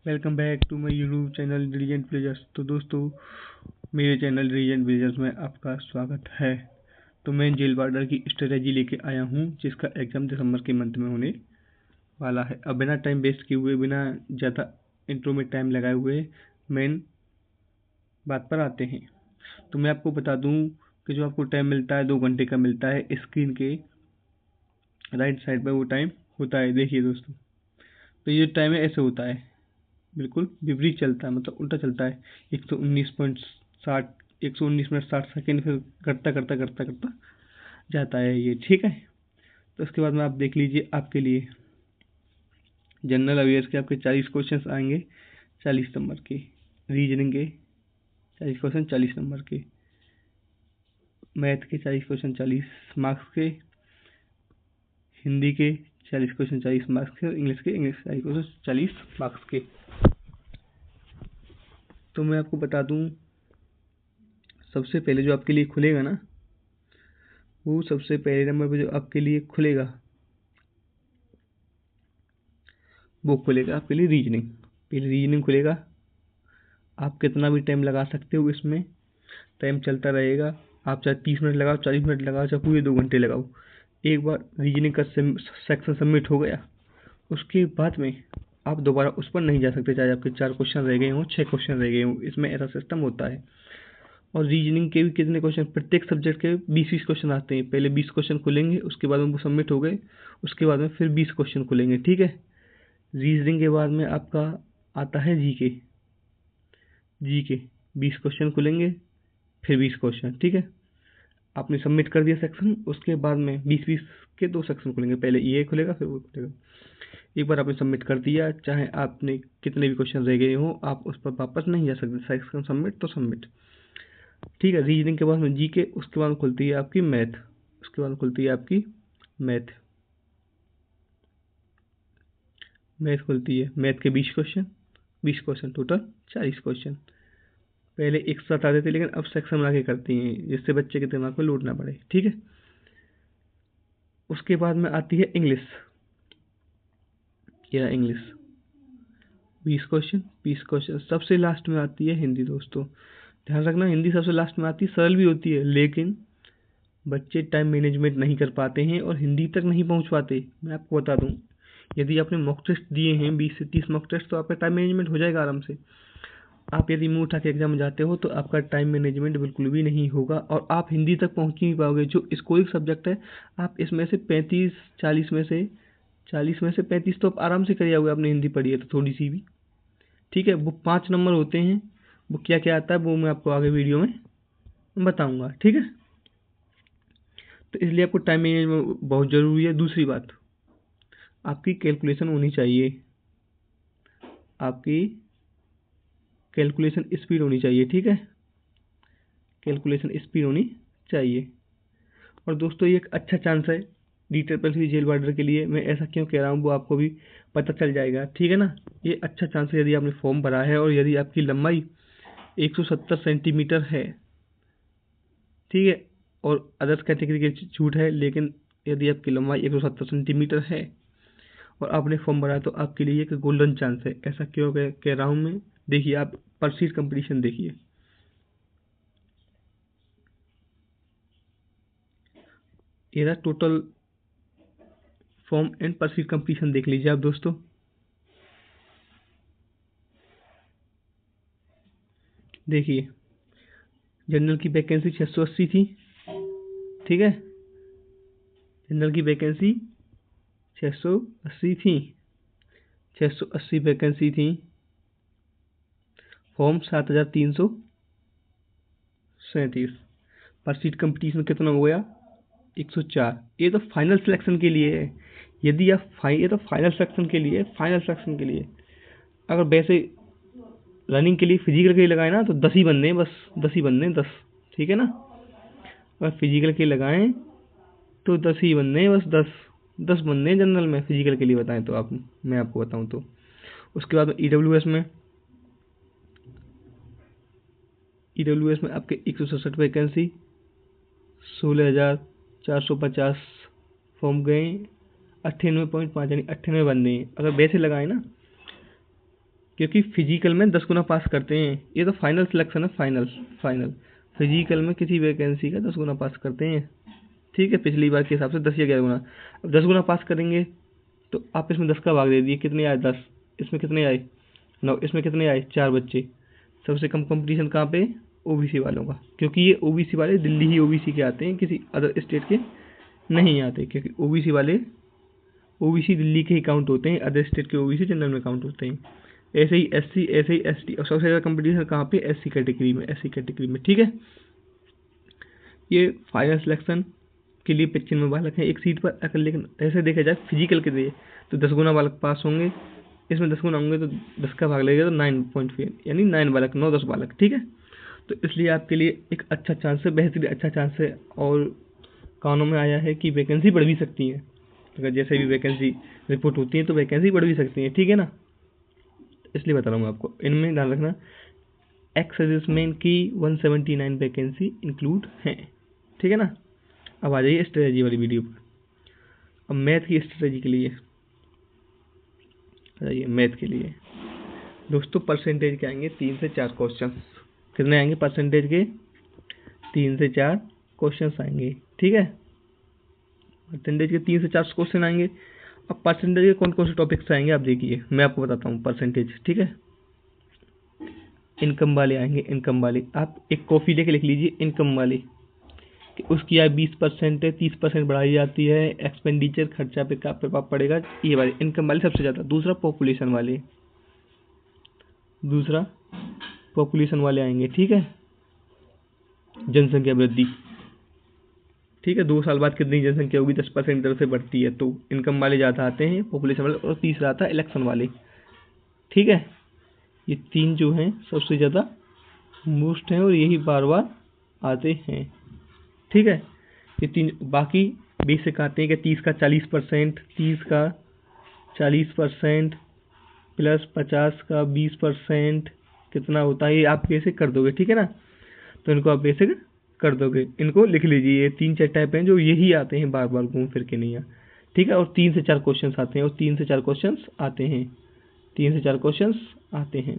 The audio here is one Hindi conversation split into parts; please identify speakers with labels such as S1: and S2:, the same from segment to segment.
S1: Welcome back to my YouTube channel diligent villagers. तो दोस्तों, मेरे चैनल डिलीजेंट विलेजर्स में आपका स्वागत है। तो मैं जेल वार्डर की स्ट्रेटेजी लेके आया हूँ, जिसका एग्ज़ाम दिसंबर के मंथ में होने वाला है। अब बिना टाइम वेस्ट किए हुए, बिना ज़्यादा इंट्रो में टाइम लगाए हुए मेन बात पर आते हैं। तो मैं आपको बता दूँ कि जो आपको टाइम मिलता है 2 घंटे का मिलता है, स्क्रीन के राइट साइड पर वो टाइम होता है। देखिए दोस्तों, तो ये टाइम है ऐसे होता है, बिल्कुल विपरीत चलता है, मतलब उल्टा चलता है। 119.60 119 मिनट 60 सेकेंड, फिर घटता करता करता करता जाता है ये, ठीक है। तो उसके बाद में आप देख लीजिए, आपके लिए जनरल अवेयर्स के आपके 40 क्वेश्चंस आएंगे, 40 नंबर के। रीजनिंग के 40 क्वेश्चन 40 नंबर के। मैथ के 40 क्वेश्चन 40 मार्क्स के। हिंदी के 40 क्वेश्चन 40 मार्क्स के। इंग्लिश के 40 क्वेश्चन 40 मार्क्स के। तो मैं आपको बता दूं, सबसे पहले जो आपके लिए खुलेगा ना, वो सबसे पहले नंबर पे जो आपके लिए खुलेगा, वो खुलेगा आपके लिए रीजनिंग। पहले रीजनिंग खुलेगा। आप कितना भी टाइम लगा सकते हो, इसमें टाइम चलता रहेगा। आप चाहे 30 मिनट लगाओ, 40 मिनट लगाओ, चाहे पूरे 2 घंटे लगाओ। एक बार रीजनिंग का सेक्शन सबमिट हो गया, उसके बाद में आप दोबारा उस पर नहीं जा सकते, चाहे आपके 4 क्वेश्चन रह गए हों, 6 क्वेश्चन रह गए हों। इसमें ऐसा सिस्टम होता है। और रीजनिंग के भी कितने क्वेश्चन, प्रत्येक सब्जेक्ट के 20-20 क्वेश्चन आते हैं। पहले 20 क्वेश्चन खुलेंगे, उसके बाद में वो सबमिट हो गए, उसके बाद में फिर 20 क्वेश्चन खुलेंगे, ठीक है। रीजनिंग के बाद में आपका आता है जीके। जीके 20 क्वेश्चन खुलेंगे, फिर 20 क्वेश्चन, ठीक है। आपने सबमिट कर दिया सेक्शन, उसके बाद में 20-20 के 2 सेक्शन खुलेंगे। पहले ये खुलेगा, फिर वो खुलेगा। एक बार आपने सबमिट कर दिया, चाहे आपने कितने भी क्वेश्चन रह गए हों, आप उस पर वापस नहीं जा सकते। सेक्शन सबमिट तो सबमिट, ठीक है। रीजनिंग के बाद में जीके, उसके बाद खुलती है आपकी मैथ, उसके बाद खुलती है आपकी मैथ। मैथ खुलती है, मैथ के 20 क्वेश्चन टोटल 40 क्वेश्चन। पहले एक साथ आते थे, लेकिन अब सेक्शन बना के करती हैं, जिससे बच्चे के दिमाग में लोड ना पड़े, ठीक है। उसके बाद में आती है इंग्लिश। या इंग्लिश 20 क्वेश्चन। सबसे लास्ट में आती है हिंदी। दोस्तों ध्यान रखना, हिंदी सबसे लास्ट में आती है। सरल भी होती है, लेकिन बच्चे टाइम मैनेजमेंट नहीं कर पाते हैं और हिंदी तक नहीं पहुंच पाते। मैं आपको बता दूं, यदि आपने मॉक टेस्ट दिए हैं 20 से 30 मॉक टेस्ट, तो आपका टाइम मैनेजमेंट हो जाएगा आराम से। आप यदि मुंह उठा के एग्जाम जाते हो, तो आपका टाइम मैनेजमेंट बिल्कुल भी नहीं होगा और आप हिंदी तक पहुंच ही नहीं पाओगे। जो स्कोरिंग सब्जेक्ट है, आप इसमें से 40 में से 35 तो आप आराम से कर जाओगे। आपने हिंदी पढ़ी है तो थोड़ी सी भी, ठीक है। वो 5 नंबर होते हैं, वो क्या क्या आता है वो मैं आपको आगे वीडियो में बताऊंगा, ठीक है। तो इसलिए आपको टाइम मैनेजमेंट बहुत ज़रूरी है। दूसरी बात, आपकी कैलकुलेशन होनी चाहिए, आपकी कैलकुलेशन स्पीड होनी चाहिए, ठीक है। कैलकुलेशन स्पीड होनी चाहिए। और दोस्तों, ये एक अच्छा चांस है DSS जेल वार्डर के लिए। मैं ऐसा क्यों कह रहा हूँ, वो आपको भी पता चल जाएगा, ठीक है ना। ये अच्छा चांस है यदि आपने फॉर्म भरा है और यदि आपकी लंबाई 170 सेंटीमीटर है, ठीक है। और अदर्स कैटेगरी की छूट है, लेकिन यदि आपकी लंबाई 170 सेंटीमीटर है और आपने फॉर्म भरा है, तो आपके लिए एक गोल्डन चांस है। ऐसा क्यों कह रहा हूँ मैं, देखिए आप परसीड कंपटीशन देखिए। ये रहा टोटल फॉर्म एंड परसीड कंपटीशन, देख लीजिए आप दोस्तों। देखिए, जनरल की वैकेंसी 680 थी, ठीक है। जनरल की वैकेंसी 680 थी, 680 वैकेंसी थी। फॉर्म 7337। पर सीट कंपटीशन कितना हो गया, 104। ये तो फाइनल सिलेक्शन के लिए है। यदि आप ये तो फाइनल सिलेक्शन के लिए, फाइनल सिलेक्शन के लिए। अगर वैसे रनिंग के लिए फिजिकल के लिए लगाए ना, तो 10 ही बनने हैं, बस 10 ही बनने हैं, 10, ठीक है ना। अगर फिजिकल के लगाएं तो 10 ही बनने हैं, बस 10 बनने हैं जनरल में, फिजिकल के लिए बताएं तो। आप मैं आपको बताऊं तो उसके बाद EWS में, EWS में आपके 167 वैकेंसी, 16,450 फॉर्म गए, 98.5 यानी 98 बनने हैं। अगर वैसे लगाए ना, क्योंकि फिजिकल में 10 गुना पास करते हैं, ये तो फाइनल सिलेक्शन है, फाइनल फिजिकल में किसी वैकेंसी का 10 गुना पास करते हैं। ठीक है, पिछली बार के हिसाब से 10 या 11 गुना। अब 10 गुना पास करेंगे तो आप इसमें 10 का भाग दे दिए, कितने आए 10, इसमें कितने आए 9, इसमें कितने आए 4 बच्चे। सबसे कम कंपटीशन कहाँ पे, ओबीसी वालों का, क्योंकि ये ओबीसी वाले दिल्ली ही ओबीसी के आते हैं, किसी अदर स्टेट के नहीं आते, क्योंकि ओबीसी वाले ओबीसी दिल्ली के ही काउंट होते हैं, अदर स्टेट के ओबीसी जनरल में काउंट होते हैं। ऐसे ही एससी, ऐसे ही एसटी, और सबसे ज़्यादा कंपटीशन कहाँ पे, एससी कैटेगरी में। ठीक है, ये फाइनल सिलेक्शन के लिए 95 बालक हैं एक सीट पर। अगर लेकिन ऐसे देखा जाए फिजिकल के लिए तो 10 गुना बालक पास होंगे, इसमें 10 गुना होंगे तो 10 का भाग लगेगा तो 9.5 यानी 9 बालक, 9-10 बालक। ठीक है, तो इसलिए आपके लिए एक अच्छा चांस है, बेहतरीन अच्छा चांस है। और कानों में आया है कि वैकेंसी बढ़ भी सकती है, अगर जैसे भी वैकेंसी रिपोर्ट होती है तो वैकेंसी बढ़ भी सकती है। ठीक है ना, इसलिए बता रहा हूँ आपको, इनमें ध्यान रखना एक्स सर्विसमैन की 179 वैकेंसी इंक्लूड हैं। ठीक है ना। अब आ जाइए स्ट्रेटजी वाली वीडियो पर। अब मैथ की स्ट्रेटजी के लिए आ जाइए। मैथ के लिए दोस्तों परसेंटेज के आएंगे 3 से 4 क्वेश्चन। कितने आएंगे परसेंटेज के, 3 से 4 क्वेश्चन आएंगे। ठीक है, परसेंटेज के 3 से 4 क्वेश्चन आएंगे। अब परसेंटेज के कौन कौन से टॉपिक्स आएंगे आप देखिए, मैं आपको बताता हूँ परसेंटेज। ठीक है, इनकम वाले आएंगे, इनकम वाले आप एक कॉपी लेके लिख लीजिए, इनकम वाले कि उसकी आय 20% है, 30% बढ़ाई जाती है, एक्सपेंडिचर खर्चा पे का प्रभाव पड़ेगा, ये वाले इनकम वाले सबसे ज़्यादा। दूसरा पॉपुलेशन वाले आएंगे। ठीक है, जनसंख्या वृद्धि। ठीक है, 2 साल बाद कितनी जनसंख्या होगी, 10% दर से बढ़ती है, तो इनकम वाले ज़्यादा आते हैं, पॉपुलेशन वाले। और तीसरा आता है इलेक्शन वाले। ठीक है, ये 3 जो हैं सबसे ज़्यादा मोस्ट हैं और यही बार बार आते हैं। ठीक है, ये 3 बाकी बेसिक आते हैं कि 30 का 40%, 30 का 40% प्लस 50 का 20% कितना होता है, ये आप बेसिक कर दोगे। ठीक है ना, तो इनको आप बेसिक कर दोगे, इनको लिख लीजिए। ये 3-4 टाइप हैं जो यही आते हैं, बार बार घूम फिर के नहीं है। ठीक है, और 3 से 4 क्वेश्चन आते हैं, और 3 से 4 क्वेश्चन आते हैं, 3 से 4 क्वेश्चन आते हैं।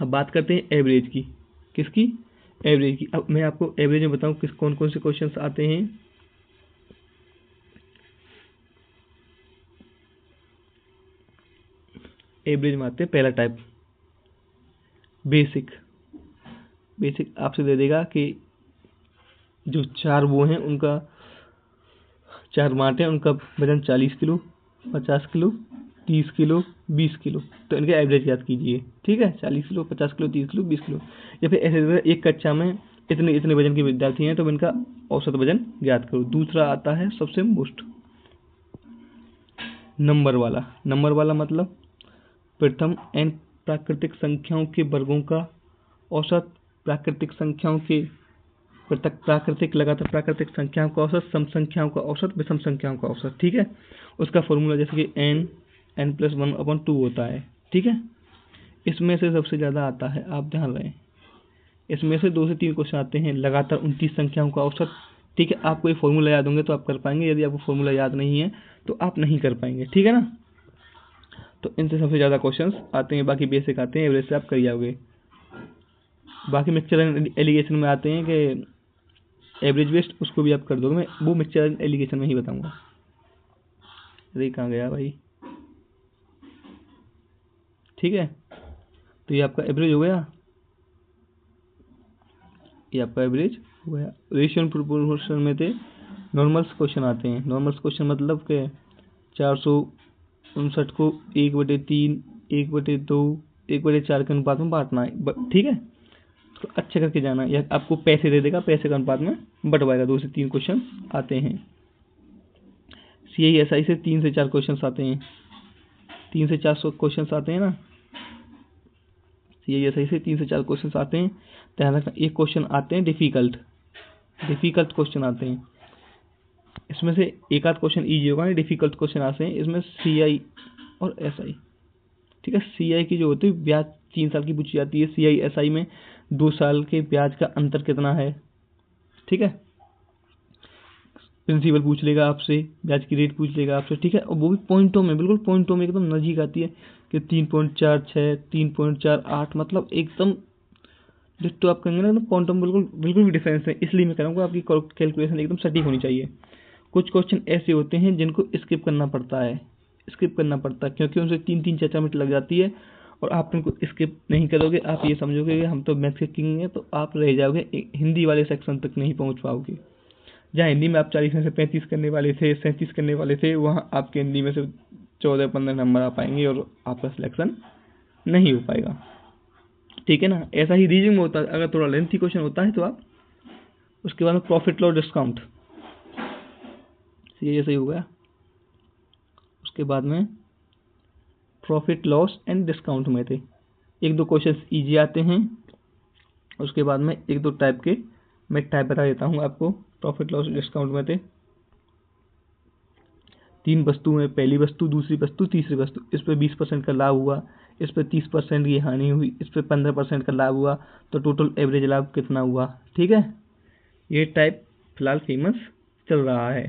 S1: अब बात करते हैं एवरेज की। किसकी, एवरेज की। अब मैं आपको एवरेज में बताऊं किस कौन कौन से क्वेश्चंस आते हैं। एवरेज में आते हैं पहला टाइप बेसिक। बेसिक आपसे दे देगा कि जो 4 वो हैं उनका 4 मार्ट हैं, उनका वजन 40 किलो, 50 किलो, 30 किलो, 20 किलो, तो इनका एवरेज याद कीजिए। ठीक है, 40 किलो, 50 किलो, 30 किलो, 20 किलो। या फिर ऐसे एक कक्षा में इतने इतने वजन के विद्यार्थी हैं तो इनका औसत वजन ज्ञात करो। दूसरा आता है सबसे मोस्ट नंबर वाला मतलब प्रथम n प्राकृतिक संख्याओं के वर्गों का औसत, प्राकृतिक संख्याओं के पृथक प्राकृतिक लगातार प्राकृतिक संख्याओं का औसत, सम संख्याओं का औसत, विषम संख्याओं का औसत। ठीक है, उसका फॉर्मूला जैसे कि n+1/2 होता है। ठीक है, इसमें से सबसे ज़्यादा आता है, आप ध्यान रखें, इसमें से 2 से 3 क्वेश्चन आते हैं लगातार 29 संख्याओं का औसत। ठीक है, आपको ये फॉर्मूला याद होंगे तो आप कर पाएंगे, यदि आपको फॉर्मूला याद नहीं है तो आप नहीं कर पाएंगे। ठीक है ना, तो इनसे सबसे ज़्यादा क्वेश्चंस आते हैं, बाकी बेसिक आते हैं, एवरेज से आप कर जाओगे। बाकी मिक्सचर एंड एलिगेशन में आते हैं कि एवरेज बेस्ड, उसको भी आप कर दोगे, मैं वो मिक्सचर एंड एलिगेशन में ही बताऊंगा। अरे कहाँ गया भाई। ठीक है, तो ये आपका एवरेज हो गया, ये आपका एवरेज हो गया। रेशियो एंड प्रोपोर्शन में थे नॉर्मल्स क्वेश्चन आते हैं। नॉर्मल्स क्वेश्चन मतलब के 459 को 1/3, 1/2, 1/4 के अनुपात में बांटना है। ठीक है, तो अच्छे करके जाना, या आपको पैसे दे देगा, पैसे के अनुपात में बंटवाएगा। 2 से 3 क्वेश्चन आते हैं। CISI से 3 से 4 क्वेश्चन आते हैं, 3 से 4 क्वेश्चन आते हैं ना, CISI से 3 से 4 क्वेश्चन आते हैं। ध्यान रखना, एक क्वेश्चन आते हैं डिफिकल्ट क्वेश्चन आते हैं, इसमें से एक आध क्वेश्चन ईजी होगा, डिफिकल्ट क्वेश्चन आते हैं इसमें CI और SI। ठीक है, CI की जो होती है ब्याज 3 साल की पूछी जाती है, CISI में 2 साल के ब्याज का अंतर कितना है। ठीक है, प्रिंसिपल पूछ लेगा आपसे, ब्याज की रेट पूछ लेगा आपसे। ठीक है, और वो भी पॉइंटों में, बिल्कुल पॉइंटों में, एकदम नजदीक आती है। कि 3.46, 3.48, मतलब एकदम डिट्टो आप कहेंगे ना, तो क्वांटम बिल्कुल बिल्कुल भी डिफरेंस है। इसलिए मैं कह रहा हूँ आपकी कैलकुलेशन एकदम सटीक होनी चाहिए। कुछ क्वेश्चन ऐसे होते हैं जिनको स्किप करना पड़ता है, क्योंकि उनसे 3-3 4-4 मिनट लग जाती है, और आप इनको स्किप नहीं करोगे, आप ये समझोगे कि हम तो मैथ्स के किंग हैं, तो आप रह जाओगे, हिंदी वाले सेक्शन तक नहीं पहुंच पाओगे। जहाँ हिंदी में आप 40 में से 35 करने वाले थे, 37 करने वाले थे, वहाँ आपके हिंदी में से 14-15 नंबर आ पाएंगे और आपका सिलेक्शन नहीं हो पाएगा। ठीक है ना। ऐसा ही रीजनिंग में होता है, अगर थोड़ा लेंथी क्वेश्चन होता है तो आप उसके बाद में प्रॉफिट लॉस डिस्काउंट, ये सही हो गया। उसके बाद में प्रॉफिट लॉस एंड डिस्काउंट में थे 1-2 क्वेश्चन इजी आते हैं। उसके बाद में 1-2 टाइप के मैं टाइप बता देता हूँ आपको। प्रॉफिट लॉस डिस्काउंट में थे 3 वस्तु में, पहली वस्तु, दूसरी वस्तु, तीसरी वस्तु, इस पर 20% का लाभ हुआ, इस पर 30% की हानि हुई, इस पर 15% का लाभ हुआ, तो टोटल एवरेज लाभ कितना हुआ। ठीक है, ये टाइप फिलहाल फेमस चल रहा है।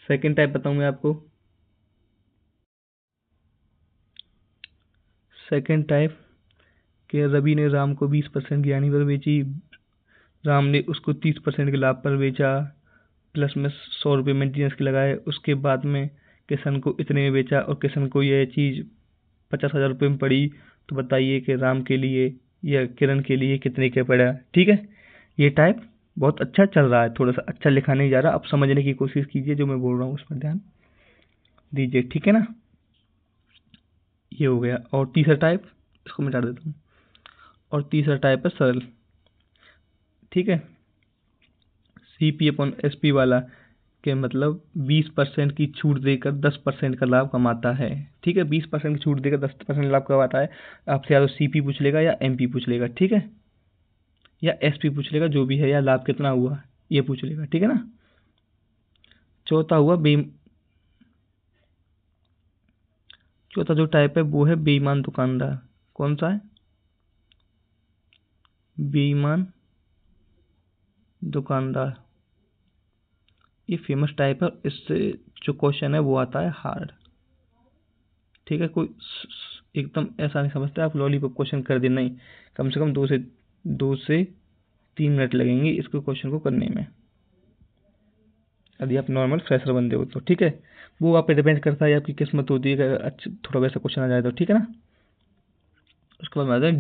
S1: सेकंड टाइप बताऊं मैं आपको। सेकंड टाइप कि रवि ने राम को 20% की हानि पर बेची, राम ने उसको 30% के लाभ पर बेचा, प्लस में 100 रुपये मेंटेनेंस के लगाए। उसके बाद में किशन को इतने में बेचा और किशन को यह चीज़ 50,000 रुपये में पड़ी, तो बताइए कि राम के लिए या किरण के लिए कितने का पड़ा। ठीक है, ये टाइप बहुत अच्छा चल रहा है, थोड़ा सा अच्छा लिखा नहीं जा रहा, आप समझने की कोशिश कीजिए जो मैं बोल रहा हूँ, उस पर ध्यान दीजिए। ठीक है ना, ये हो गया। और तीसरा टाइप, इसको मिटा देता हूँ, और तीसरा टाइप है सरल। ठीक है, CP/SP वाला के मतलब 20% की छूट देकर 10% का लाभ कमाता है। ठीक है, 20% की छूट देकर 10% लाभ कमाता है। आपसे या तो CP पूछ लेगा या MP पूछ लेगा, ठीक है, या SP पूछ लेगा, जो भी है, या लाभ कितना हुआ ये पूछ लेगा। ठीक है ना। चौथा हुआ चौथा जो टाइप है वो है बेईमान दुकानदार। कौन सा है? बेईमान दुकानदार। ये फेमस टाइप है, इससे जो क्वेश्चन है वो आता है हार्ड। ठीक है, कोई एकदम ऐसा नहीं समझता आप लॉलीपॉप क्वेश्चन कर दे, नहीं, कम से कम 2 से 3 मिनट लगेंगे इसको क्वेश्चन को करने में, यदि आप नॉर्मल फ्रेशर बंदे हो तो। ठीक है, वो आप पे डिपेंड करता है, आपकी किस्मत होती है कि अच्छा थोड़ा वैसा क्वेश्चन आ जाए तो। ठीक है ना। उसके बाद में आता है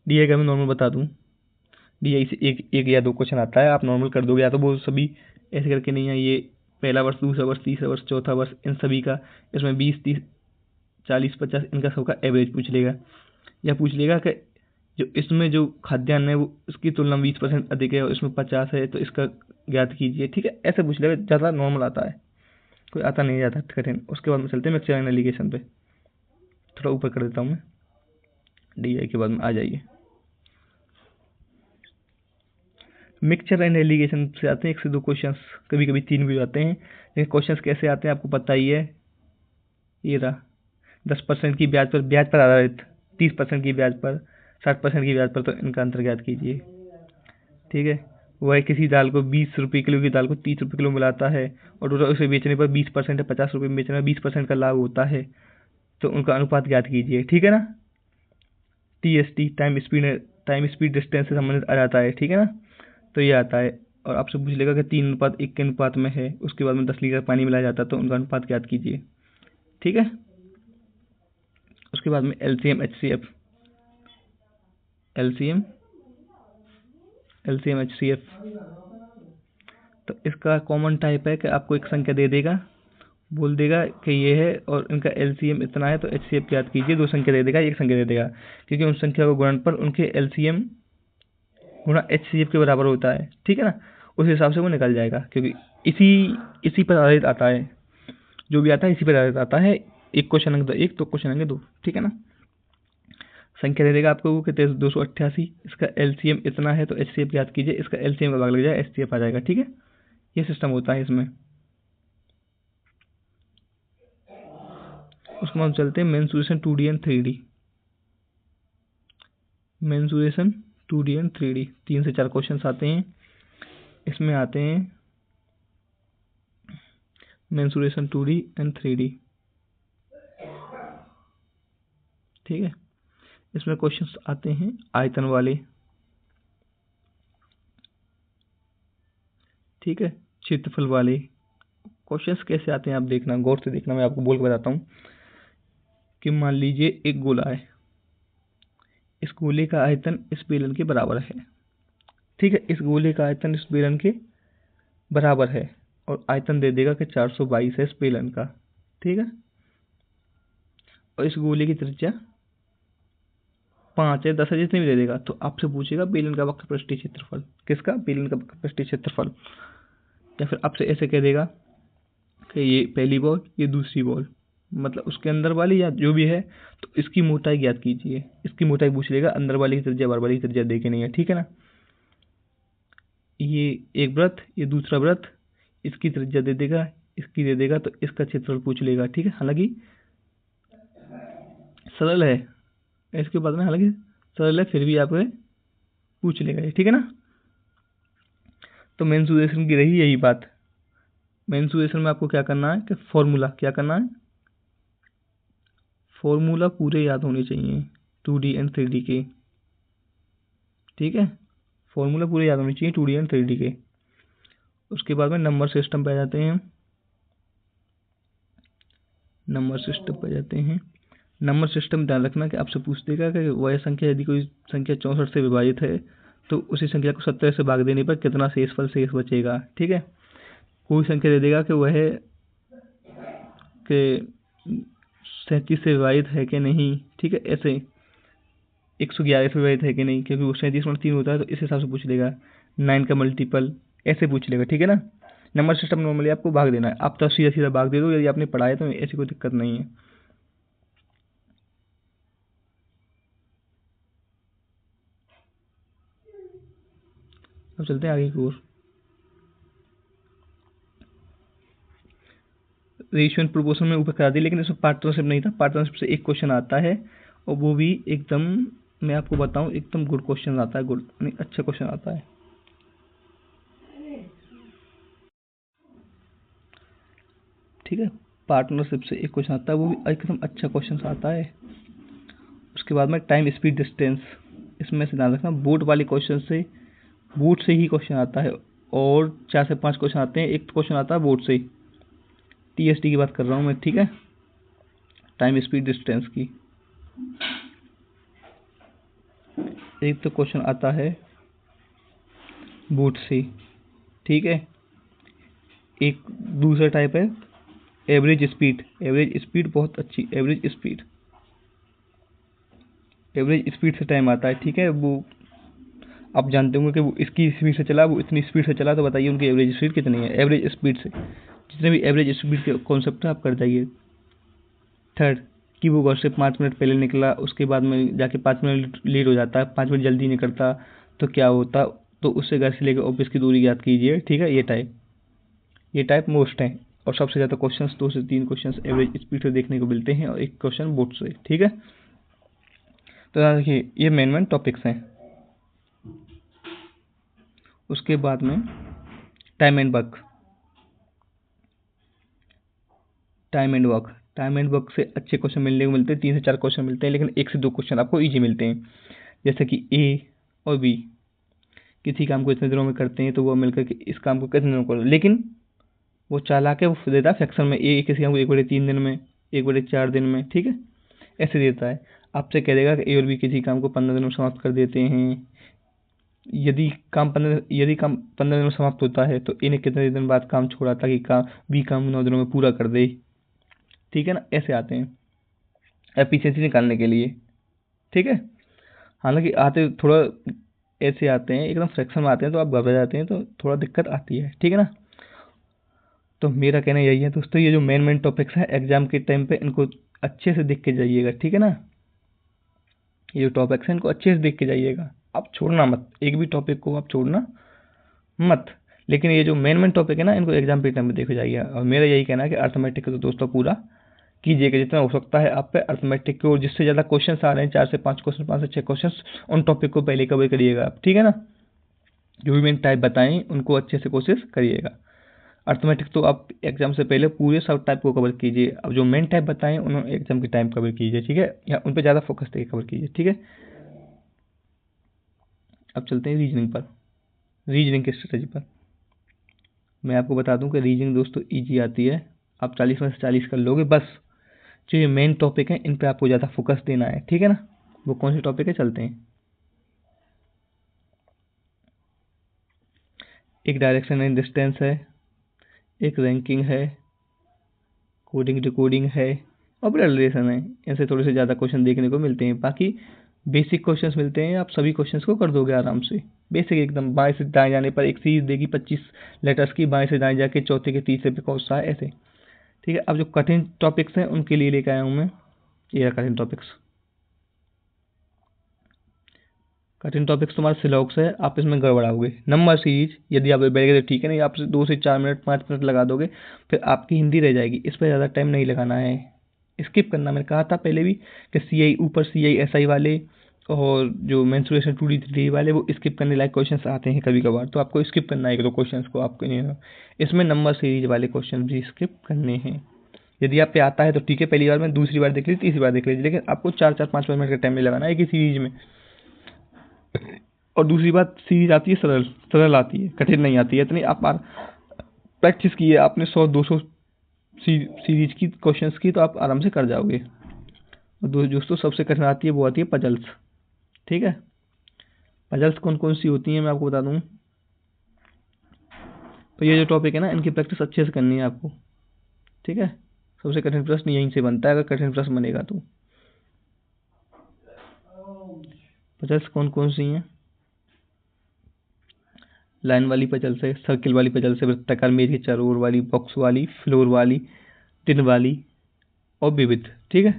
S1: DI का मैं नॉर्मल बता दूं। DI से एक या 2 क्वेश्चन आता है, आप नॉर्मल कर दोगे, या तो वो सभी ऐसे करके नहीं है, ये पहला वर्ष, दूसरा वर्ष, तीसरा वर्ष, चौथा वर्ष, इन सभी का, इसमें 20, 30, 40, 50 इनका सबका एवरेज पूछ लेगा, या पूछ लेगा कि जो इसमें जो खाद्यान्न है वो इसकी तुलना में 20% अधिक है और इसमें 50 है, तो इसका ज्ञात कीजिए। ठीक है, ऐसे पूछ लेगा, ज़्यादा नॉर्मल आता है, कोई आता नहीं जाता कठिन। उसके बाद में चलते हैं मिक्सचर एंड एलिगेशन पे, थोड़ा ऊपर कर देता हूँ मैं, DI के बाद में आ जाइए। मिक्सचर एंड एलिगेशन से आते हैं 1 से 2 क्वेश्चंस, कभी कभी 3 भी आते हैं, लेकिन क्वेश्चंस कैसे आते हैं आपको पता ही है। ये रहा, 10% की ब्याज पर आधारित, 30% की ब्याज पर, 60% की ब्याज पर, तो इनका अंतर ज्ञात कीजिए। ठीक है, वह किसी दाल को 20 रुपये किलो की दाल को 30 रुपये किलो मिलाता है, और उसे बेचने पर 20% है, 50 रुपये में बेचने पर 20% का लाभ होता है, तो उनका अनुपात ज्ञात कीजिए। ठीक है ना। TST टाइम स्पीड डिस्टेंस से संबंधित आ जाता है। ठीक है ना, तो ये आता है, और आपसे पूछ लेगा कि 3:1 के अनुपात में है, उसके बाद में 10 लीटर पानी मिलाया जाता है, तो उनका अनुपात ज्ञात कीजिए। ठीक है, उसके बाद में LCM HCF, LCM HCF, तो इसका कॉमन टाइप है कि आपको एक संख्या दे देगा, बोल देगा कि ये है, और इनका LCM इतना है, तो HCF ज्ञात कीजिए। 2 संख्या दे देगा, 1 संख्या दे देगा, क्योंकि उन संख्या को गुणन पर उनके LCM गुणा HCF के बराबर होता है। ठीक है ना, उस हिसाब से वो निकल जाएगा, क्योंकि इसी पर आधारित आता है, जो भी आता है इसी पर आधारित आता है। एक क्वेश्चन अंक 1, 2 क्वेश्चन अंक 2। ठीक है ना, संख्या दे देगा आपको वो कि 288, इसका LCM इतना है, तो HCF ज्ञात कीजिए, इसका LCM का भाग लग जाए, HCF आ जाएगा। ठीक है, ये सिस्टम होता है इसमें। उसके बाद चलते हैं mensuration 2D and 3D। Mensuration 2D and 3D 3 से 4 क्वेश्चन आते हैं। इसमें आते हैं मेंसुरेशन 2D एंड 3D। ठीक है, इसमें क्वेश्चंस आते हैं आयतन वाले, ठीक है, क्षेत्रफल वाले। क्वेश्चंस कैसे आते हैं आप देखना, गौर से देखना, मैं आपको बोल के बताता हूँ कि मान लीजिए एक गोला है, इस गोले का आयतन इस बेलन के बराबर है। ठीक है, इस गोले का आयतन इस बेलन के बराबर है और आयतन दे देगा कि 422 है इस बेलन का। ठीक है, और इस गोले की त्रिज्या 5 है, 10 है, जितनी भी दे देगा। तो आपसे पूछेगा बेलन का वक्रपृष्ठीय क्षेत्रफल। किसका? बेलन का वक्रपृष्ठीय क्षेत्रफल। या फिर आपसे ऐसे कह देगा कि ये पहली बॉल, ये दूसरी बॉल, मतलब उसके अंदर वाली या जो भी है, तो इसकी मोटाई ज्ञात कीजिए। इसकी मोटाई पूछ लेगा, अंदर वाली की त्रिज्या बाहर वाली की त्रिज्या दे के नहीं है। ठीक है ना, ये एक वृत्त, ये दूसरा वृत्त, इसकी त्रिज्या दे देगा, इसकी दे देगा, तो इसका क्षेत्रफल पूछ लेगा। ठीक है, हालांकि सरल है, इसके बाद में हालांकि सरल है, फिर भी आपको पूछ लेगा ये। ठीक है ना, तो मेंसुरेशन की रही यही बात। मेंसुरेशन में आपको क्या करना है कि फॉर्मूला, क्या करना है, फॉर्मूला पूरे याद होने चाहिए 2D एंड 3D के। ठीक है, फॉर्मूला पूरे याद होने चाहिए 2D एंड 3D के। उसके बाद में नंबर सिस्टम पे आ जाते हैं। नंबर सिस्टम पे जाते हैं। नंबर सिस्टम ध्यान रखना कि आपसे पूछ देगा कि वह संख्या, यदि कोई संख्या 64 से विभाजित है तो उसी संख्या को 17 से भाग देने पर कितना शेषफल शेष बचेगा। ठीक है, कोई संख्या दे देगा कि वह कि 37 से विभाजित है कि नहीं। ठीक है, ऐसे 111 से विभाजित है कि नहीं, क्योंकि वो 37/3 होता है, तो इस हिसाब से पूछ लेगा। 9 का मल्टीपल ऐसे पूछ लेगा। ठीक है ना, नंबर सिस्टम नॉर्मली आपको भाग देना है, आप तो सीधा सीधा भाग दे दो, यदि आपने पढ़ा है तो ऐसी कोई दिक्कत नहीं है। अब चलते हैं आगे की ओर। रेशियो एंड प्रोपोर्शन में ऊपर करा दी, लेकिन इसमें पार्टनरशिप नहीं था। पार्टनरशिप से एक क्वेश्चन आता है और वो भी एकदम, मैं आपको बताऊं, एकदम गुड क्वेश्चन आता है, गुड नहीं अच्छा क्वेश्चन आता है। ठीक है, पार्टनरशिप से एक क्वेश्चन आता है, वो भी एकदम अच्छा क्वेश्चन आता है। उसके बाद में टाइम स्पीड डिस्टेंस, इसमें से ध्यान रखना बोर्ड वाले क्वेश्चन से, बोर्ड से ही क्वेश्चन आता है, और 4 से 5 क्वेश्चन आते हैं। एक क्वेश्चन आता है बोर्ड से, TST की बात कर रहा हूँ मैं। ठीक है, टाइम स्पीड डिस्टेंस की एक तो क्वेश्चन आता है बोर्ड से। ठीक है, एक दूसरा टाइप है एवरेज स्पीड। एवरेज स्पीड बहुत अच्छी, एवरेज स्पीड, एवरेज स्पीड से टाइम आता है। ठीक है, वो आप जानते होंगे कि वो इसकी स्पीड से चला, वो इतनी स्पीड से चला, तो बताइए उनकी एवरेज स्पीड कितनी है। एवरेज स्पीड से जितने भी एवरेज स्पीड के कॉन्सेप्ट है आप कर जाइए। थर्ड, कि वो घर से 5 मिनट पहले निकला, उसके बाद में जाके 5 मिनट लेट हो जाता है, 5 मिनट जल्दी निकलता तो क्या होता, तो उससे घर से लेकर ऑफिस की दूरी याद कीजिए। ठीक है, ये टाइप मोस्ट हैं, और सबसे ज़्यादा क्वेश्चंस 2 से 3 क्वेश्चंस एवरेज स्पीड से देखने को मिलते हैं, और एक क्वेश्चन बोर्ड से। ठीक है, तो देखिए ये मेन टॉपिक्स हैं। उसके बाद में time and work. Time and work, time and work से अच्छे क्वेश्चन मिलने को मिलते हैं, 3 से 4 क्वेश्चन मिलते हैं, लेकिन 1 से 2 क्वेश्चन आपको इजी मिलते हैं। जैसे कि ए और बी किसी काम को इतने दिनों में करते हैं, तो वो मिलकर के इस काम को कितने दिनों में कर, लेकिन वो चालाक है, वो देता है फ्रैक्शन में। ए किसी काम को 1/3 दिन में, 1/4 दिन में। ठीक है, ऐसे देता है। आपसे कह देगा कि ए और बी किसी काम को 15 दिन में समाप्त कर देते हैं। यदि काम 15 दिन में समाप्त होता है, तो ए ने कितने दिन बाद काम छोड़ा ताकि बी काम 9 दिनों में पूरा कर दे। ठीक है ना, ऐसे आते हैं एफिशिएंसी निकालने के लिए। ठीक है, हालांकि आते थोड़ा ऐसे आते हैं, एकदम फ्रैक्शन में आते हैं तो आप घबरा जाते हैं, तो थोड़ा दिक्कत आती है। ठीक है ना, तो मेरा कहना यही है दोस्तों, ये जो मेन टॉपिक्स हैं एग्जाम के टाइम पे इनको अच्छे से देख के जाइएगा। ठीक है ना, ये जो टॉपिक्स हैं इनको अच्छे से देख के जाइएगा, आप छोड़ना मत, एक भी टॉपिक को आप छोड़ना मत। लेकिन ये जो मेन टॉपिक है ना, इनको एग्जाम के टाइम पे देखो जाइए। और मेरा यही कहना है कि अर्थमेटिक तो दोस्तों पूरा कीजिएगा जितना हो सकता है आप पे अर्थमेटिक की, और जिससे ज़्यादा क्वेश्चन आ रहे हैं 4 से 5 क्वेश्चन, 5 से 6 क्वेश्चन, उन टॉपिक को पहले कवर करिएगा आप। ठीक है ना, जो भी मैंने टाइप बताएं उनको अच्छे से कोशिश करिएगा। अर्थमेटिक तो आप एग्जाम से पहले पूरे सब टाइप को कवर कीजिए, अब जो मेन टाइप बताएं उन्होंने एग्जाम के टाइम कवर कीजिए, ठीक है, या उन पर ज़्यादा फोकस देके कवर कीजिए, ठीक है। अब चलते हैं रीजनिंग पर, रीजनिंग की स्ट्रेटजी पर। मैं आपको बता दूं कि रीजनिंग दोस्तों ईजी आती है, आप 40 में से 40 कर लोगे, बस जो ये मेन टॉपिक है इन पे आपको ज़्यादा फोकस देना है, ठीक है ना। वो कौन से टॉपिक है, चलते हैं। एक डायरेक्शन एंड डिस्टेंस है, एक रैंकिंग है, कोडिंग डिकोडिंग है, और ब्लड रिलेशन है। इनसे थोड़े से ज़्यादा क्वेश्चन देखने को मिलते हैं, बाकी बेसिक क्वेश्चंस मिलते हैं, आप सभी क्वेश्चंस को कर दोगे आराम से। बेसिक एकदम, बाएं से दाएं जाने पर एक सीरीज देगी 25 लेटर्स की, बाएं से दाएं जाके चौथे के तीसरे पे कौन सा है, ऐसे, ठीक है। अब जो कठिन टॉपिक्स हैं उनके लिए लेकर आया हूँ मैं, ये कठिन टॉपिक्स। कठिन टॉपिक्स तुम्हारा सिलॉक्स है, आप इसमें गड़बड़ाओगे। नंबर सीरीज यदि आप बैठ गए तो ठीक है, नहीं आप 2 से 4 मिनट 5 मिनट लगा दोगे, फिर आपकी हिंदी रह जाएगी। इस पर ज़्यादा टाइम नहीं लगाना है, स्किप करना। मैंने कहा था पहले भी कि CI ऊपर CI SI वाले और जो मेंसुरेशन 2D 3D वाले वो स्किप करने लायक क्वेश्चंस आते हैं कभी कभार, तो आपको स्किप करना है 1-2 क्वेश्चंस को आपको। इसमें नंबर सीरीज वाले क्वेश्चन भी स्किप करने हैं। यदि आप पे आता है तो ठीक है, पहली बार में, दूसरी बार देख लीजिए, तीसरी बार देख लीजिए, लेकिन आपको 4-4 5 मिनट का टाइम नहीं लगाना है एक ही सीरीज में। और दूसरी बात, सीरीज आती है सरल, सरल आती है, कठिन नहीं आती है इतनी। आप प्रैक्टिस की है आपने 100-200 सीरीज की क्वेश्चंस की, तो आप आराम से कर जाओगे। और दोस्तों सबसे कठिन आती है वो आती है पजल्स, ठीक है। पजल्स कौन कौन सी होती हैं मैं आपको बता दूं। तो ये जो टॉपिक है ना, इनकी प्रैक्टिस अच्छे से करनी है आपको, ठीक है। सबसे कठिन प्रश्न यहीं से बनता है, अगर कठिन प्रश्न बनेगा तो। पजल्स कौन कौन सी हैं, लाइन वाली पजल्स है, सर्किल वाली पजल्स है, वृत्ताकार मेज के चारों ओर वाली, बॉक्स वाली, फ्लोर वाली, टिन वाली, और विविध, ठीक है।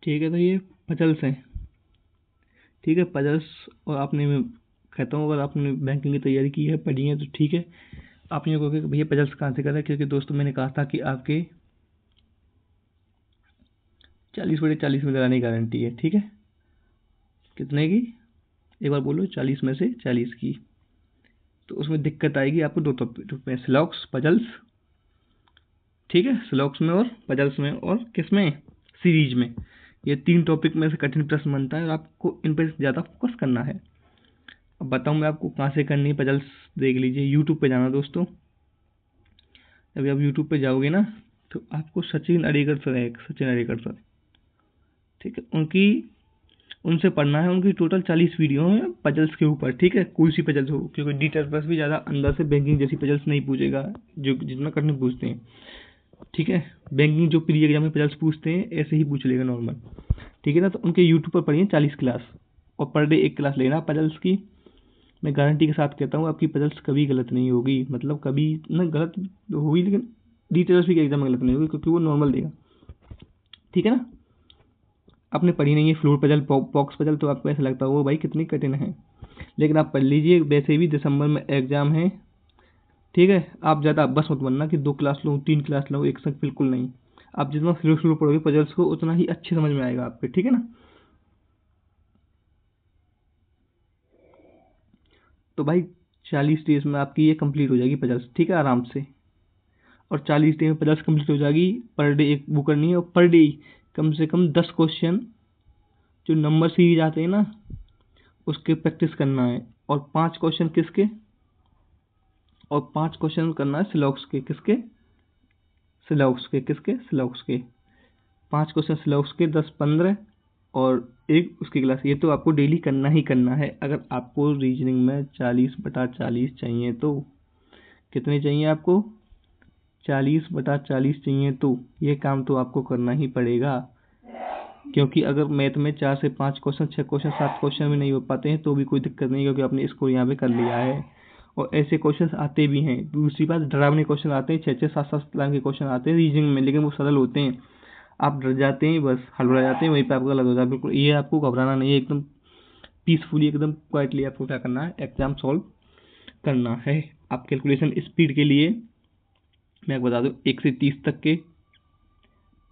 S1: ठीक है, तो ये पजल्स हैं, ठीक है, पजल्स। और आपने, मैं कहता हूँ, अगर आपने बैंकिंग की तैयारी की है, पढ़ी है, तो ठीक है। आप ये कहोगे कि भैया पजल्स कहाँ से कर रहे हैं, क्योंकि दोस्तों मैंने कहा था कि आपके 40/40 में कराने की गारंटी है, ठीक है। कितने की, एक बार बोलो, 40 में से 40 की। तो उसमें दिक्कत आएगी आपको 2 टॉपिक में, सिलॉक्स, पजल्स, ठीक है, सिलॉक्स में और पजल्स में, और किस में, सीरीज में। ये 3 टॉपिक में से कठिन प्रश्न बनता है और आपको इन पर ज़्यादा फोकस करना है। अब बताऊँ मैं आपको कहाँ से करनी है पजल्स, देख लीजिए, यूट्यूब पे जाना दोस्तों। अभी आप यूट्यूब पे जाओगे ना, तो आपको सचिन अरेगर सर है, सचिन अरेगर सर, ठीक है, उनसे पढ़ना है। उनकी टोटल 40 वीडियो है पजल्स के ऊपर, ठीक है, कोई सी पजल्स हो, क्योंकि डिटेल प्लस भी ज़्यादा अंदर से बैंकिंग जैसी पजल्स नहीं पूछेगा जो जितना कठिन पूछते हैं, ठीक है। बैंकिंग जो प्री एग्जाम में पजल्स पूछते हैं ऐसे ही पूछ लेगा नॉर्मल, ठीक है ना। तो उनके यूट्यूब पर पढ़िए 40 क्लास, और पर डे 1 क्लास लेना पजल्स की। मैं गारंटी के साथ कहता हूँ आपकी पजल्स कभी गलत नहीं होगी, मतलब कभी ना गलत होगी, लेकिन डिटेल्स भी एग्जाम में गलत नहीं होगी, क्योंकि वो नॉर्मल देगा, ठीक है ना। आपने पढ़ी नहीं है फ्लोर पजल, बॉक्स पजल, तो आपको ऐसा लगता होगा भाई कितनी कठिन है, लेकिन आप पढ़ लीजिए, वैसे भी दिसंबर में एग्जाम है, ठीक है। आप ज़्यादा बस मत बनना कि 2 क्लास लो, 3 क्लास लो एक साथ, बिल्कुल नहीं। आप जितना स्लो स्लो पढ़ोगे पजल्स को, उतना ही अच्छे समझ में आएगा आपके, ठीक है ना। तो भाई 40 डेज में आपकी ये कंप्लीट हो जाएगी पजल्स, ठीक है, आराम से। और 40 डे में पजल्स कंप्लीट हो जाएगी, पर डे एक वो करनी है, और पर डे कम से कम 10 क्वेश्चन जो नंबर सीरीज आते हैं ना, उसके प्रैक्टिस करना है। और 5 क्वेश्चन किसके, और 5 क्वेश्चन करना है सिलॉक्स के, किसके, सिलॉक्स के, किसके, सिलॉक्स के। 5 क्वेश्चन सिलॉक्स के, 10-15, और एक उसकी क्लास। ये तो आपको डेली करना ही करना है। अगर आपको रीजनिंग में 40/40 चाहिए तो, कितने चाहिए आपको, 40/40 चाहिए, तो ये काम तो आपको करना ही पड़ेगा। क्योंकि अगर मैथ में 4 से 5 क्वेश्चन, 6 क्वेश्चन, 7 क्वेश्चन भी नहीं हो पाते हैं तो भी कोई दिक्कत नहीं, क्योंकि आपने स्कोर यहाँ पे कर लिया है। और ऐसे क्वेश्चन आते भी हैं, दूसरी बात, डरावने क्वेश्चन आते हैं, 6-6, 7-7 लाइन के क्वेश्चन आते हैं रीजनिंग में, लेकिन वो सरल होते हैं। आप डर जाते हैं, बस हड़बड़ा जाते हैं, वहीं पे आपको गलत हो जाता है। बिल्कुल ये आपको घबराना नहीं है, एकदम पीसफुली, एकदम क्वाइटली आपको क्या करना है, एग्जाम सॉल्व करना है। आप कैलकुलेशन स्पीड के लिए मैं आपको बता दूँ, 1 से 30 तक के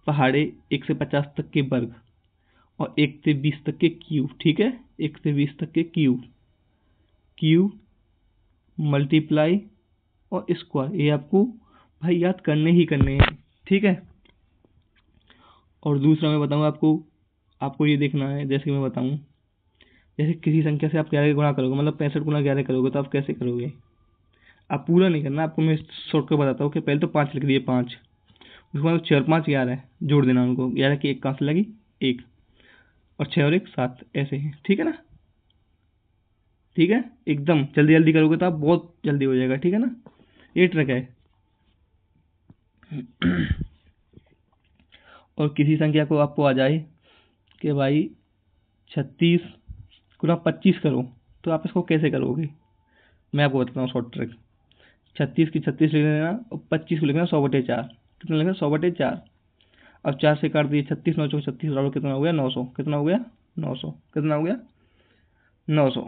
S1: पहाड़े, 1 से 50 तक के वर्ग, और 1 से 20 तक के क्यूब, ठीक है, 1 से 20 तक के क्यूब, क्यूब मल्टीप्लाई और स्क्वायर, ये आपको भाई याद करने ही करने हैं, ठीक है। और दूसरा मैं बताऊँ आपको, आपको ये देखना है, जैसे कि मैं बताऊँ, जैसे किसी संख्या से आप 11 गुणा करोगे, मतलब 65 गुणा 11 करोगे, तो आप कैसे करोगे, आप पूरा नहीं करना, आपको मैं शॉर्टकट बताता हूँ कि पहले तो 5 लिख दिए, 5, उसके बाद 4 5 11 है, जोड़ देना उनको, 11 की 1 कहाँ से लगी, 1, और 6 और 1 7, ऐसे है, ठीक है ना, ठीक है, एकदम जल्दी जल्दी करोगे तो आप बहुत जल्दी हो जाएगा, ठीक है ना, ये ट्रिक है। और किसी संख्या को आपको आ जाए कि भाई 36 गुना 25 करो, तो आप इसको कैसे करोगे, मैं आपको बताता हूँ शॉर्ट ट्रिक। 36 की 36 लिख लेना और 25 को लिखना 100/4, कितना लिखना 100/4। अब 4 से काट दिए, 36 9 36 बराबर कितना हो गया 900, कितना हो गया 900, कितना हो गया 900,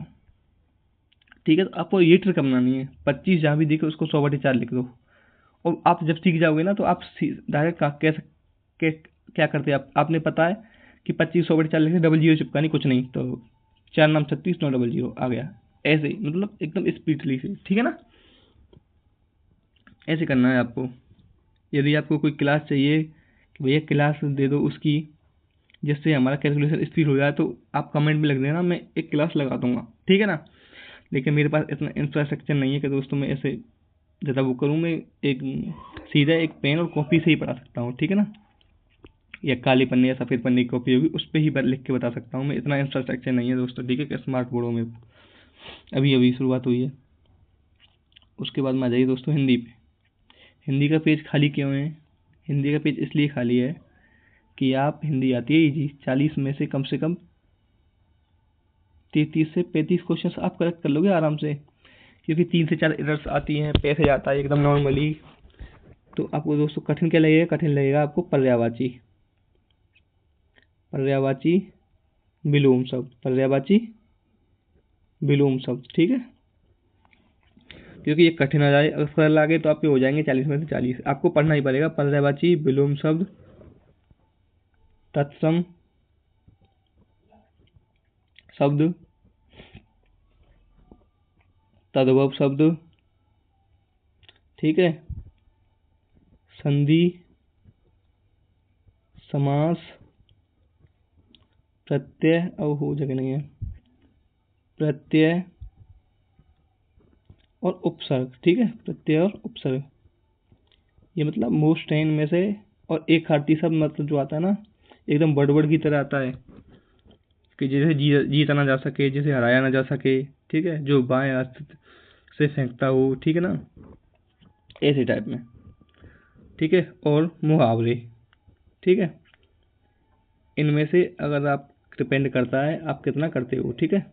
S1: ठीक है। तो आपको ये ट्रिक अपनानी है, 25 जहाँ भी दिखे उसको 100/4 लिख दो। और आप जब सीख जाओगे ना तो आप डायरेक्ट कैसे क्या करते हैं, आपने पता है कि 25 100/4 लिखे, डबल जीरो चिपकानी, कुछ नहीं, तो 4 नाम 36 9 डबल जीरो आ गया, ऐसे ही, मतलब एकदम स्पीडली से, ठीक है ना, ऐसे करना है आपको। यदि आपको कोई क्लास चाहिए कि भैया क्लास दे दो उसकी, जिससे हमारा कैलकुलेशन स्पीड हो जाए, तो आप कमेंट में लिख देना, मैं एक क्लास लगा दूंगा, ठीक है ना। लेकिन मेरे पास इतना इंफ्रास्ट्रक्चर नहीं है कि दोस्तों मैं ऐसे ज़्यादा वो करूँ, मैं एक सीधा एक पेन और कॉपी से ही पढ़ा सकता हूँ, ठीक है ना, या काले पन्ने या सफ़ेद पन्ने की कॉपी होगी उस पर ही लिख के बता सकता हूँ मैं, इतना इंफ्रास्ट्रक्चर नहीं है दोस्तों, ठीक है, कि स्मार्ट बोर्डों में अभी अभी शुरुआत हुई है। उसके बाद में आ जाइए दोस्तों हिंदी पे। हिंदी का पेज खाली क्यों है, हिंदी का पेज इसलिए खाली है कि आप हिंदी आती है इजी, 40 में से कम 33 से 35 क्वेश्चन आप करेक्ट कर लोगे आराम से, क्योंकि 3 से 4 एरर्स आती हैं, पैसे जाता है एकदम नॉर्मली। तो आपको दोस्तों कठिन क्या लगेगा, कठिन लगेगा आपको पर्यायवाची, पर्यायवाची विलोम शब्द, पर्यायवाची विलोम शब्द, ठीक है, क्योंकि ये कठिन आ जाए, अगर सरल आगे तो आपके हो जाएंगे 40 में से 40, आपको पढ़ना ही पड़ेगा। पर्यायवाची विलोम शब्द, तत्सम शब्द, तद्भव शब्द, ठीक है, संधि, समास, प्रत्यय, अब हो जगह नहीं है, प्रत्यय और उपसर्ग, ठीक है, प्रत्यय और उपसर्ग, ये मतलब मोस्ट टेन में से। और एक खाती शब्द मतलब जो आता है ना, एकदम बड़बड़ की तरह आता है, कि जैसे जीता ना जा सके, जैसे हराया ना जा सके, ठीक है, जो बाएं हाथ से फेंकता हो, ठीक है ना, ऐसे टाइप में, ठीक है। और मुहावरे, ठीक है, इनमें से अगर आप डिपेंड करता है आप कितना करते हो, ठीक है।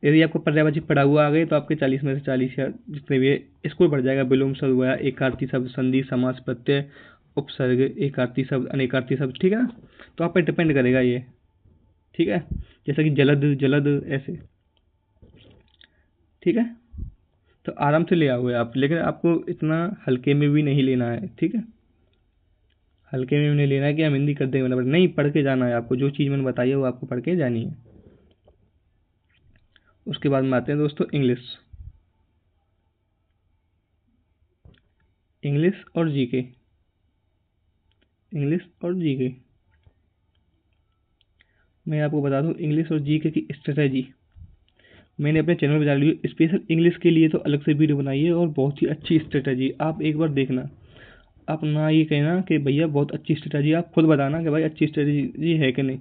S1: यदि आपको पर्यायवाची पढ़ा हुआ आ गए तो आपके 40 में से 40 या जितने भी स्कोर बढ़ जाएगा। विलोम शब्द हुआ, एकार्थी शब्द, संधि, समास, प्रत्यय, उपसर्ग, एकार्थी शब्द, अनेकार्थी शब्द, ठीक है ना, तो आप पे डिपेंड करेगा ये, ठीक है, जैसा कि जलद जलद ऐसे, ठीक है। तो आराम से ले आओगे आप, लेकिन आपको इतना हल्के में भी नहीं लेना है, ठीक है, हल्के में भी नहीं लेना है कि हम हिंदी कर देंगे, मतलब नहीं, पढ़ के जाना है आपको, जो चीज़ मैंने बताई है वो आपको पढ़ के जानी है। उसके बाद में आते हैं दोस्तों इंग्लिश, इंग्लिश और जीके, इंग्लिश और जीके। मैं आपको बता दूं इंग्लिश और जीके की स्ट्रेटजी मैंने अपने चैनल पर डाली है, स्पेशल इंग्लिश के लिए तो अलग से वीडियो बनाई है, और बहुत ही अच्छी स्ट्रेटजी, आप एक बार देखना, आप ना ये कहना कि भैया बहुत अच्छी स्ट्रेटजी, आप खुद बताना कि भाई अच्छी स्ट्रेटजी है कि नहीं।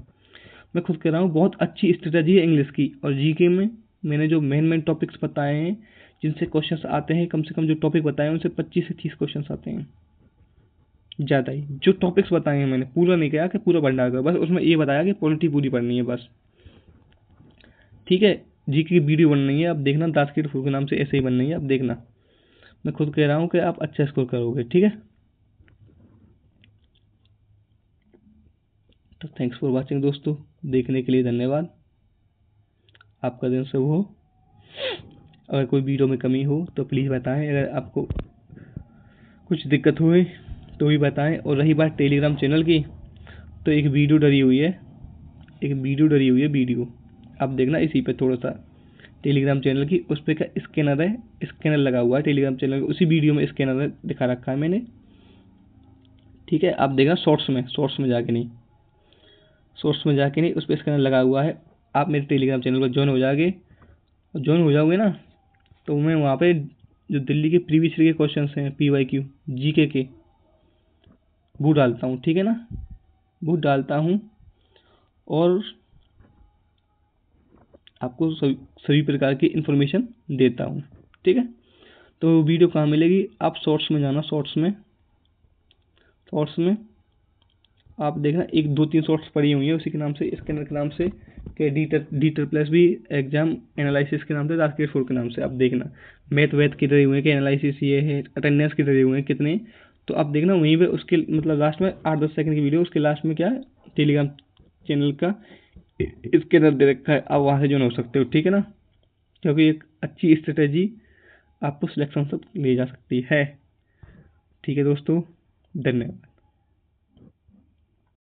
S1: मैं खुद कह रहा हूँ बहुत अच्छी स्ट्रेटजी है इंग्लिश की। और जीके में मैंने जो मेन टॉपिक्स बताए हैं, जिनसे क्वेश्चंस आते हैं, कम से कम जो टॉपिक बताए हैं उनसे 25 से 30 क्वेश्चंस आते हैं, ज़्यादा ही। जो टॉपिक्स बताए हैं मैंने, पूरा नहीं कहा कि पूरा भंडार का, बस उसमें ये बताया कि पॉलिटी पूरी पढ़नी है बस, ठीक है। जीके की वीडियो बन रही है, आप देखना, दास के फूल के नाम से ऐसे ही बन रही है, आप देखना। मैं खुद कह रहा हूँ कि आप अच्छा स्कोर करोगे, ठीक है। तो थैंक्स फॉर वॉचिंग दोस्तों, देखने के लिए धन्यवाद, आपका दिन शुभ हो। अगर कोई वीडियो में कमी हो तो प्लीज़ बताएं, अगर आपको कुछ दिक्कत हुए तो भी बताएं। और रही बात टेलीग्राम चैनल की, तो एक वीडियो डली हुई है, एक वीडियो डली हुई है, वीडियो आप देखना इसी पे थोड़ा सा टेलीग्राम चैनल की, उस पर क्या स्कैनर है, स्कैनर लगा हुआ है टेलीग्राम चैनल, उसी वीडियो में स्कैनर है, दिखा रखा है मैंने। ठीक है, आप देखना शॉर्ट्स में जाके नहीं, शॉर्ट्स में जाके नहीं, उस पर स्कैनर लगा हुआ है। आप मेरे टेलीग्राम चैनल पर ज्वाइन हो जाओगे, ज्वाइन हो जाओगे ना, तो मैं वहाँ पे जो दिल्ली के प्रीवियस ईयर के क्वेश्चन हैं PYQ GK के, वो डालता हूँ। ठीक है ना, वो डालता हूँ और आपको सभी प्रकार की इन्फॉर्मेशन देता हूँ। ठीक है, तो वीडियो कहाँ मिलेगी, आप शॉर्ट्स में जाना, शॉर्ट्स में आप देखना, एक 2-3 शॉर्ट्स पड़ी हुई है उसी के नाम से, स्कैनर के नाम से, के डीटर प्लस भी एग्जाम एनालिसिस के नाम से, राजकेश 4 के नाम से। आप देखना मैथ के डरे हुए हैं कि एनालिसिस ये है, अटेंडेंस के डरे हुए हैं कितने, तो आप देखना वहीं पे उसके मतलब लास्ट में 8-10 सेकंड की वीडियो, उसके लास्ट में क्या है टेलीग्राम चैनल का स्कैनर दे रखा है, आप वहाँ से ज्वाइन हो सकते हो। ठीक है ना, क्योंकि एक अच्छी स्ट्रेटेजी आपको सिलेक्शन तक ले जा सकती है। ठीक है दोस्तों, धन्यवाद।